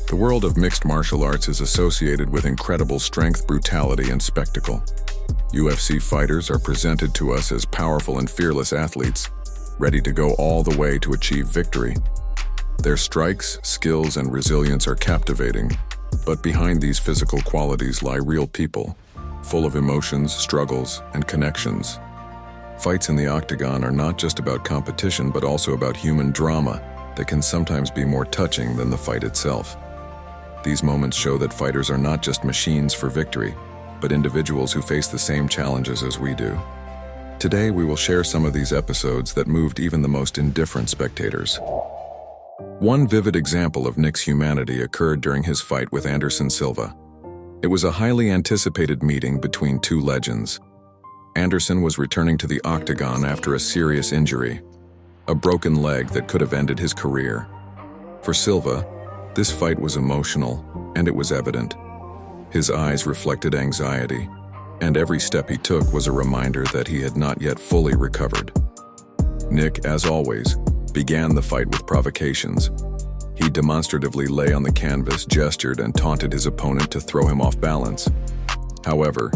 The world of mixed martial arts is associated with incredible strength, brutality, and spectacle. UFC fighters are presented to us as powerful and fearless athletes, ready to go all the way to achieve victory. Their strikes, skills, and resilience are captivating, but behind these physical qualities lie real people, full of emotions, struggles, and connections. Fights in the octagon are not just about competition, but also about human drama that can sometimes be more touching than the fight itself. These moments show that fighters are not just machines for victory, but individuals who face the same challenges as we do. Today, we will share some of these episodes that moved even the most indifferent spectators. One vivid example of Nick's humanity occurred during his fight with Anderson Silva. It was a highly anticipated meeting between two legends. Anderson was returning to the octagon after a serious injury, a broken leg that could have ended his career. For Silva, this fight was emotional, and it was evident. His eyes reflected anxiety, and every step he took was a reminder that he had not yet fully recovered. Nick, as always, began the fight with provocations. He demonstratively lay on the canvas, gestured, and taunted his opponent to throw him off balance. However,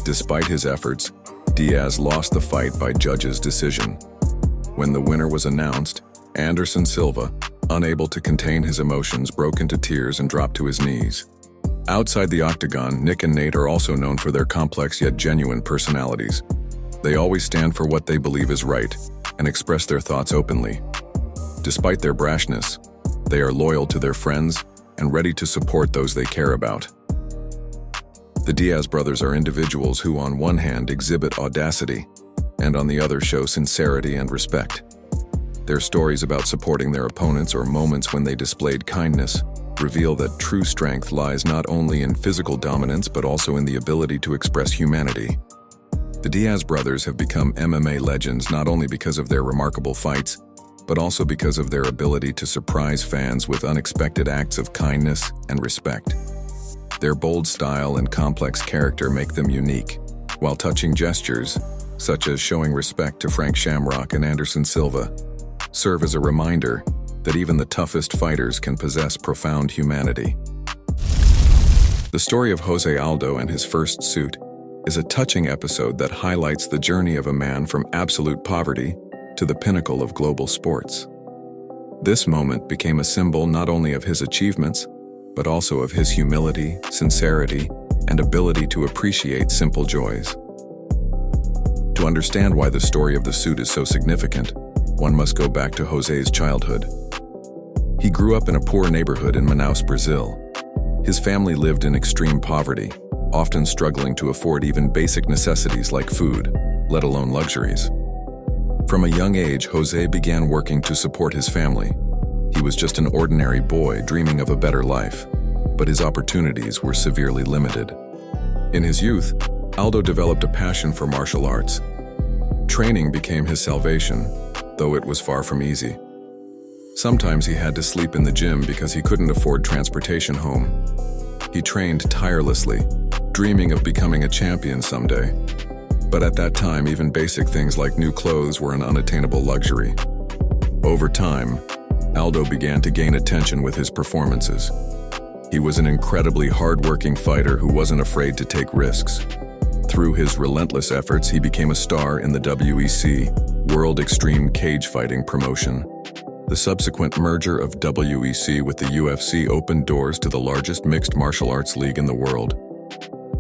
despite his efforts, Diaz lost the fight by judges' decision. When the winner was announced, Anderson Silva, unable to contain his emotions, broke into tears and dropped to his knees. Outside the octagon, Nick and Nate are also known for their complex yet genuine personalities. They always stand for what they believe is right and express their thoughts openly. Despite their brashness, they are loyal to their friends and ready to support those they care about. The Diaz brothers are individuals who, on one hand, exhibit audacity, and on the other show sincerity and respect. Their stories about supporting their opponents or moments when they displayed kindness reveal that true strength lies not only in physical dominance but also in the ability to express humanity. The Diaz brothers have become MMA legends not only because of their remarkable fights, but also because of their ability to surprise fans with unexpected acts of kindness and respect. Their bold style and complex character make them unique, while touching gestures, such as showing respect to Frank Shamrock and Anderson Silva, serve as a reminder that even the toughest fighters can possess profound humanity. The story of Jose Aldo and his first suit is a touching episode that highlights the journey of a man from absolute poverty to the pinnacle of global sports. This moment became a symbol not only of his achievements, but also of his humility, sincerity, and ability to appreciate simple joys. To understand why the story of the suit is so significant, one must go back to Jose's childhood. He grew up in a poor neighborhood in Manaus, Brazil. His family lived in extreme poverty, often struggling to afford even basic necessities like food, let alone luxuries. From a young age, Jose began working to support his family. He was just an ordinary boy dreaming of a better life, but his opportunities were severely limited. In his youth, Aldo developed a passion for martial arts. Training became his salvation, though it was far from easy. Sometimes he had to sleep in the gym because he couldn't afford transportation home. He trained tirelessly, dreaming of becoming a champion someday. But at that time, even basic things like new clothes were an unattainable luxury. Over time, Aldo began to gain attention with his performances. He was an incredibly hard-working fighter who wasn't afraid to take risks. Through his relentless efforts, he became a star in the WEC, World Extreme Cage Fighting promotion. The subsequent merger of WEC with the UFC opened doors to the largest mixed martial arts league in the world.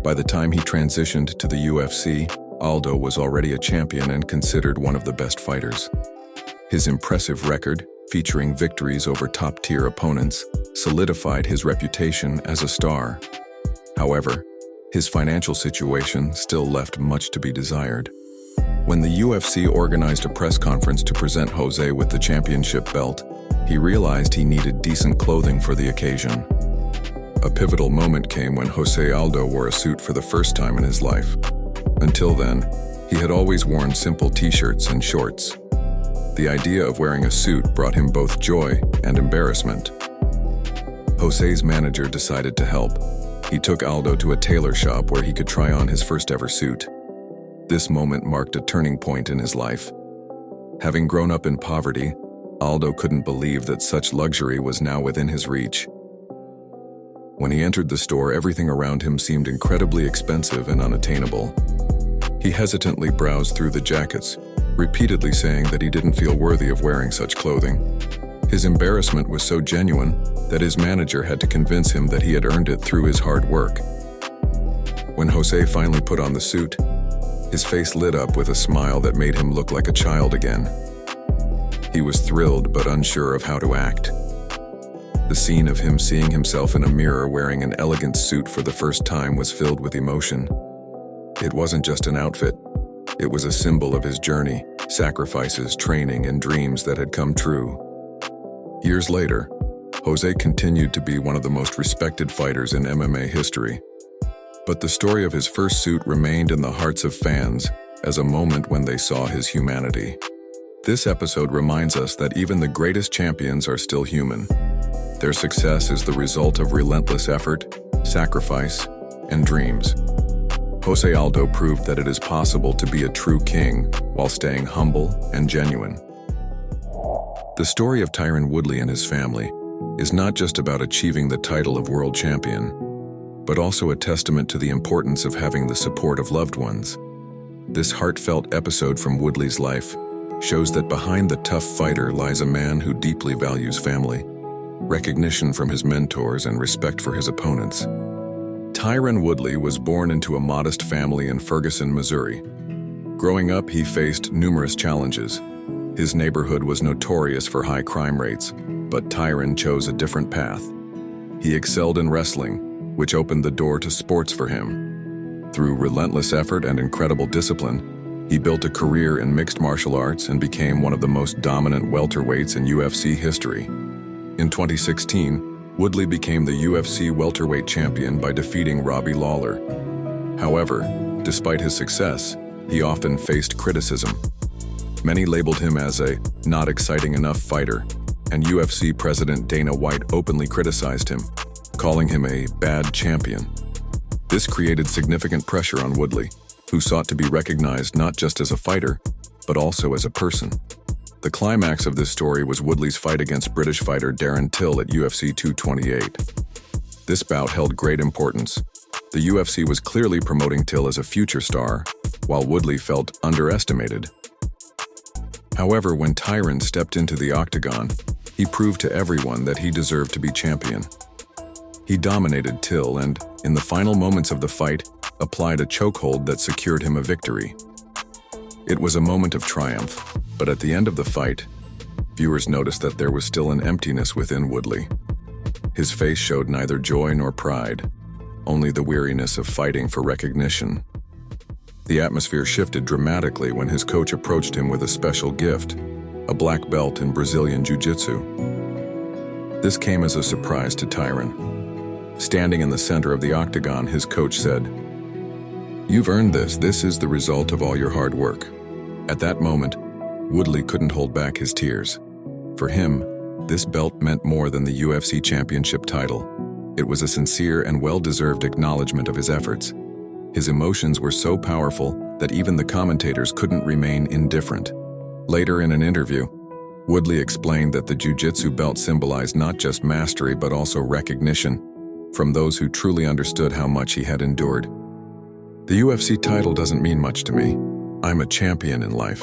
By the time he transitioned to the UFC, Aldo was already a champion and considered one of the best fighters. His impressive record, featuring victories over top-tier opponents, solidified his reputation as a star. However, his financial situation still left much to be desired. When the UFC organized a press conference to present Jose with the championship belt, he realized he needed decent clothing for the occasion. A pivotal moment came when Jose Aldo wore a suit for the first time in his life. Until then, he had always worn simple t-shirts and shorts. The idea of wearing a suit brought him both joy and embarrassment. Jose's manager decided to help. He took Aldo to a tailor shop where he could try on his first ever suit. This moment marked a turning point in his life. Having grown up in poverty, Aldo couldn't believe that such luxury was now within his reach. When he entered the store, everything around him seemed incredibly expensive and unattainable. He hesitantly browsed through the jackets, repeatedly saying that he didn't feel worthy of wearing such clothing. His embarrassment was so genuine that his manager had to convince him that he had earned it through his hard work. When Jose finally put on the suit, his face lit up with a smile that made him look like a child again. He was thrilled but unsure of how to act. The scene of him seeing himself in a mirror wearing an elegant suit for the first time was filled with emotion. It wasn't just an outfit. It was a symbol of his journey, sacrifices, training, and dreams that had come true. Years later, Jose continued to be one of the most respected fighters in MMA history. But the story of his first suit remained in the hearts of fans as a moment when they saw his humanity. This episode reminds us that even the greatest champions are still human. Their success is the result of relentless effort, sacrifice, and dreams. Jose Aldo proved that it is possible to be a true king while staying humble and genuine. The story of Tyron Woodley and his family is not just about achieving the title of world champion, but also a testament to the importance of having the support of loved ones. This heartfelt episode from Woodley's life shows that behind the tough fighter lies a man who deeply values family, recognition from his mentors, and respect for his opponents. Tyron Woodley was born into a modest family in Ferguson, Missouri. Growing up, he faced numerous challenges. His neighborhood was notorious for high crime rates, but Tyron chose a different path. He excelled in wrestling, which opened the door to sports for him. Through relentless effort and incredible discipline, he built a career in mixed martial arts and became one of the most dominant welterweights in UFC history. In 2016, Woodley became the UFC welterweight champion by defeating Robbie Lawler. However, despite his success, he often faced criticism. Many labeled him as a not exciting enough fighter, and UFC President Dana White openly criticized him, calling him a bad champion. This created significant pressure on Woodley, who sought to be recognized not just as a fighter, but also as a person. The climax of this story was Woodley's fight against British fighter Darren Till at UFC 228. This bout held great importance. The UFC was clearly promoting Till as a future star, while Woodley felt underestimated. However, when Tyron stepped into the octagon, he proved to everyone that he deserved to be champion. He dominated Till and, in the final moments of the fight, applied a chokehold that secured him a victory. It was a moment of triumph, but at the end of the fight, viewers noticed that there was still an emptiness within Woodley. His face showed neither joy nor pride, only the weariness of fighting for recognition. The atmosphere shifted dramatically when his coach approached him with a special gift, a black belt in Brazilian Jiu-Jitsu. This came as a surprise to Tyron. Standing in the center of the octagon, his coach said, "You've earned this. This is the result of all your hard work." At that moment, Woodley couldn't hold back his tears. For him, this belt meant more than the UFC championship title. It was a sincere and well-deserved acknowledgement of his efforts. His emotions were so powerful that even the commentators couldn't remain indifferent. Later in an interview, Woodley explained that the Jiu-Jitsu belt symbolized not just mastery but also recognition from those who truly understood how much he had endured. "The UFC title doesn't mean much to me. I'm a champion in life.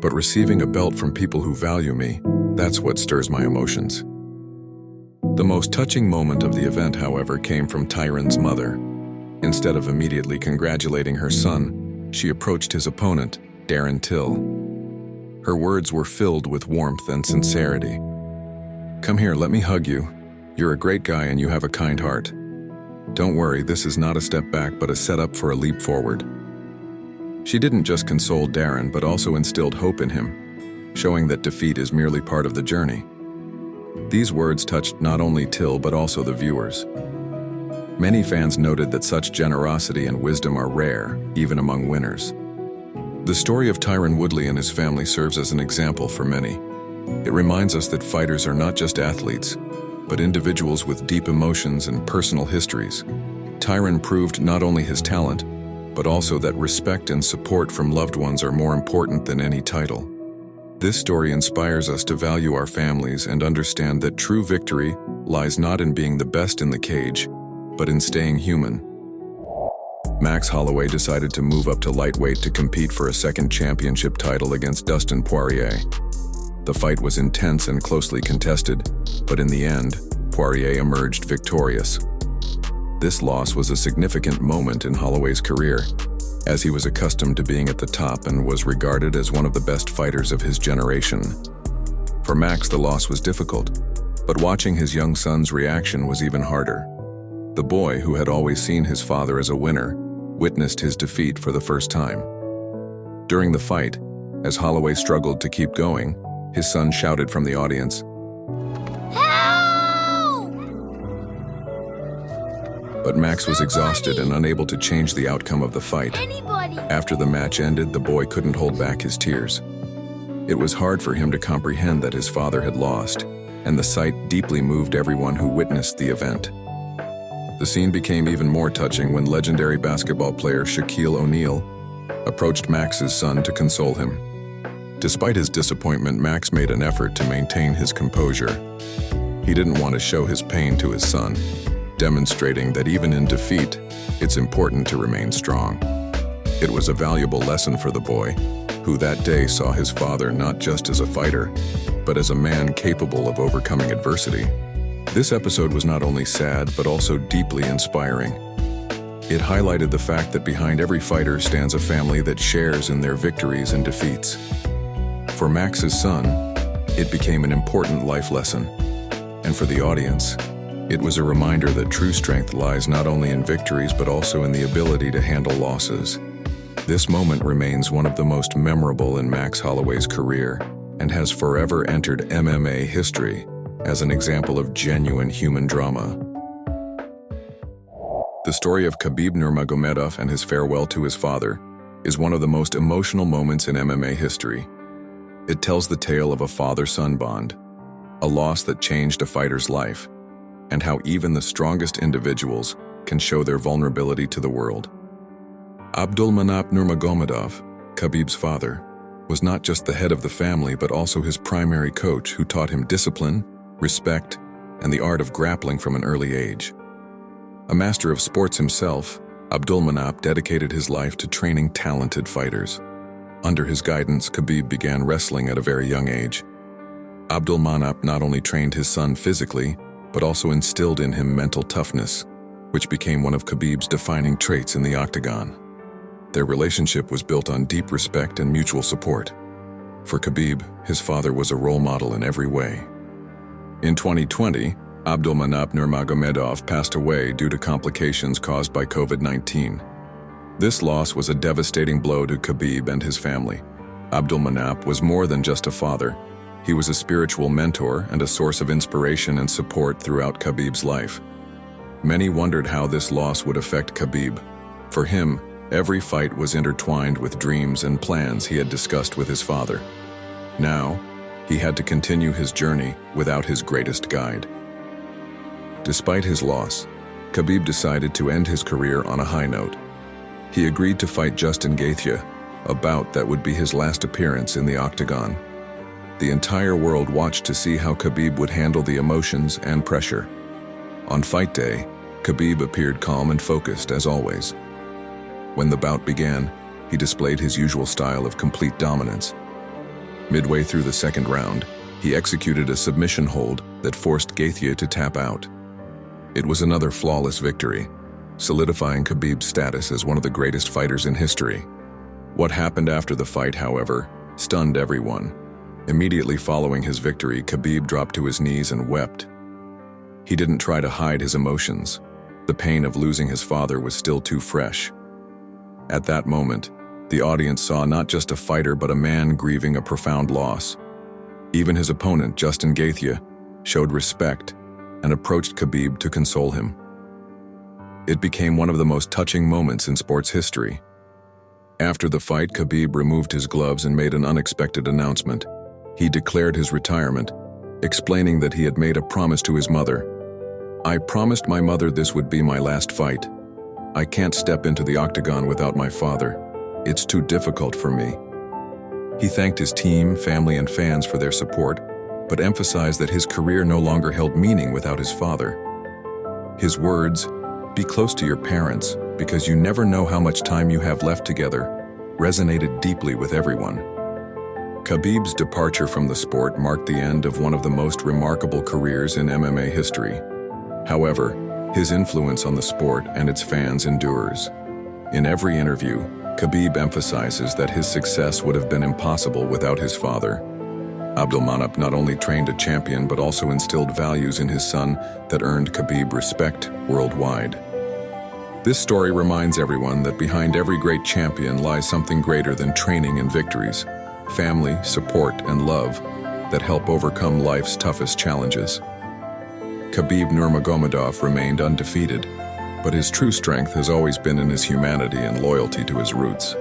But receiving a belt from people who value me, that's what stirs my emotions." The most touching moment of the event, however, came from Tyron's mother. Instead of immediately congratulating her son, she approached his opponent, Darren Till. Her words were filled with warmth and sincerity. "Come here, let me hug you. You're a great guy and you have a kind heart. Don't worry, this is not a step back but a setup for a leap forward." She didn't just console Darren but also instilled hope in him, showing that defeat is merely part of the journey. These words touched not only Till but also the viewers. Many fans noted that such generosity and wisdom are rare, even among winners. The story of Tyron Woodley and his family serves as an example for many. It reminds us that fighters are not just athletes, but individuals with deep emotions and personal histories. Tyron proved not only his talent, but also that respect and support from loved ones are more important than any title. This story inspires us to value our families and understand that true victory lies not in being the best in the cage, but in staying human. Max Holloway decided to move up to lightweight to compete for a second championship title against Dustin Poirier. The fight was intense and closely contested, but in the end, Poirier emerged victorious. This loss was a significant moment in Holloway's career, as he was accustomed to being at the top and was regarded as one of the best fighters of his generation. For Max, the loss was difficult, but watching his young son's reaction was even harder. The boy, who had always seen his father as a winner, witnessed his defeat for the first time. During the fight, as Holloway struggled to keep going, his son shouted from the audience, "Help!" But Max was exhausted and unable to change the outcome of the fight. After the match ended, the boy couldn't hold back his tears. It was hard for him to comprehend that his father had lost, and the sight deeply moved everyone who witnessed the event. The scene became even more touching when legendary basketball player Shaquille O'Neal approached Max's son to console him. Despite his disappointment, Max made an effort to maintain his composure. He didn't want to show his pain to his son, demonstrating that even in defeat, it's important to remain strong. It was a valuable lesson for the boy, who that day saw his father not just as a fighter, but as a man capable of overcoming adversity. This episode was not only sad, but also deeply inspiring. It highlighted the fact that behind every fighter stands a family that shares in their victories and defeats. For Max's son, it became an important life lesson. And for the audience, it was a reminder that true strength lies not only in victories, but also in the ability to handle losses. This moment remains one of the most memorable in Max Holloway's career and has forever entered MMA history as an example of genuine human drama. The story of Khabib Nurmagomedov and his farewell to his father is one of the most emotional moments in MMA history. It tells the tale of a father-son bond, a loss that changed a fighter's life, and how even the strongest individuals can show their vulnerability to the world. Abdulmanap Nurmagomedov, Khabib's father, was not just the head of the family but also his primary coach, who taught him discipline, respect, and the art of grappling from an early age. A master of sports himself, Abdulmanap dedicated his life to training talented fighters. Under his guidance, Khabib began wrestling at a very young age. Abdulmanap not only trained his son physically, but also instilled in him mental toughness, which became one of Khabib's defining traits in the octagon. Their relationship was built on deep respect and mutual support. For Khabib, his father was a role model in every way. In 2020, Abdulmanap Nurmagomedov passed away due to complications caused by COVID-19. This loss was a devastating blow to Khabib and his family. Abdulmanap was more than just a father. He was a spiritual mentor and a source of inspiration and support throughout Khabib's life. Many wondered how this loss would affect Khabib. For him, every fight was intertwined with dreams and plans he had discussed with his father. Now, he had to continue his journey without his greatest guide. Despite his loss, Khabib decided to end his career on a high note. He agreed to fight Justin Gaethje, a bout that would be his last appearance in the octagon. The entire world watched to see how Khabib would handle the emotions and pressure. On fight day, Khabib appeared calm and focused as always. When the bout began, he displayed his usual style of complete dominance. Midway through the second round, he executed a submission hold that forced Gaethje to tap out. It was another flawless victory, solidifying Khabib's status as one of the greatest fighters in history. What happened after the fight, however, stunned everyone. Immediately following his victory, Khabib dropped to his knees and wept. He didn't try to hide his emotions. The pain of losing his father was still too fresh. At that moment, the audience saw not just a fighter but a man grieving a profound loss. Even his opponent, Justin Gaethje, showed respect and approached Khabib to console him. It became one of the most touching moments in sports history. After the fight, Khabib removed his gloves and made an unexpected announcement. He declared his retirement, explaining that he had made a promise to his mother. "I promised my mother this would be my last fight. I can't step into the octagon without my father. It's too difficult for me." He thanked his team, family, and fans for their support, but emphasized that his career no longer held meaning without his father. His words, "Be close to your parents, because you never know how much time you have left together," resonated deeply with everyone. Khabib's departure from the sport marked the end of one of the most remarkable careers in MMA history. However, his influence on the sport and its fans endures. In every interview, Khabib emphasizes that his success would have been impossible without his father. Abdulmanap not only trained a champion but also instilled values in his son that earned Khabib respect worldwide. This story reminds everyone that behind every great champion lies something greater than training and victories: family, support, and love that help overcome life's toughest challenges. Khabib Nurmagomedov remained undefeated, but his true strength has always been in his humanity and loyalty to his roots.